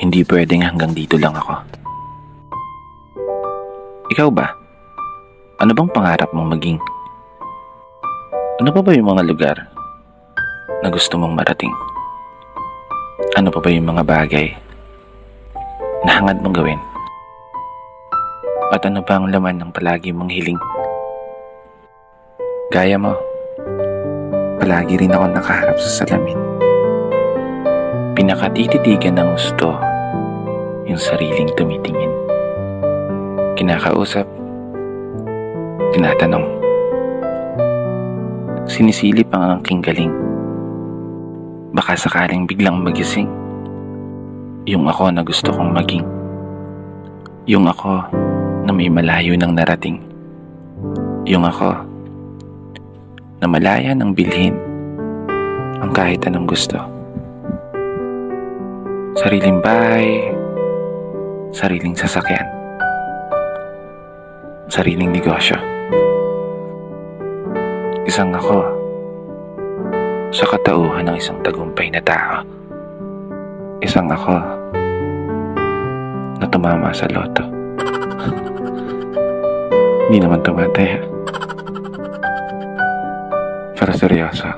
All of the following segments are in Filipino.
Hindi pwedeng hanggang dito lang ako. Ikaw ba? Ano bang pangarap mong maging? Ano pa ba yung mga lugar na gusto mong marating? Ano pa ba yung mga bagay na hangad mong gawin? At ano ba ang laman ng palagi mong hiling? Gaya mo, palagi rin ako nakaharap sa salamin. Pinakatititigan ng gusto yung sariling tumitingin. Kinakausap, tinatanong, sinisilip ang aking galing. Baka sakaling biglang magising yung ako na gusto kong maging. Yung ako na may malayo nang narating. Yung ako na malaya nang bilhin ang kahit anong gusto. Sariling bahay, sariling sasakyan, sariling negosyo. Isang ako sa katauhan ng isang tagumpay na tao. Isang ako na tumama sa loto. Hindi naman tumataya. Pero seryoso,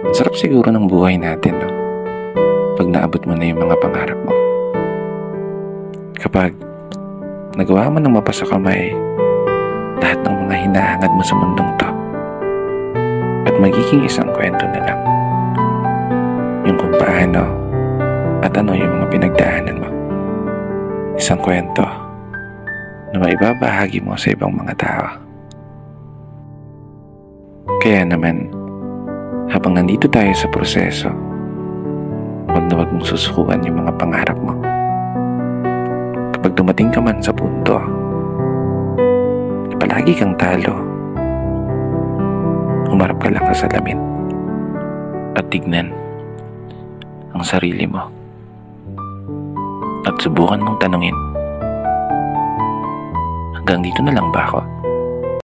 ang sarap siguro ng buhay natin, no? Pag naabot mo na yung mga pangarap mo. Kapag nagawa mo ng mapasa kamay lahat ng mga hinahangad mo sa mundong to, at magiging isang kwento na lang yung kung paano at ano yung mga pinagdaanan mo. Isang kwento na maibabahagi mo sa ibang mga tao. Kaya naman, habang nandito tayo sa proseso, wag na wag mong susukuan yung mga pangarap mo. Kapag dumating ka man sa punto, palagi kang talo. Umarap ka lang sa salamin at tignan ang sarili mo at subukan mong tanungin, hanggang dito na lang ba ako?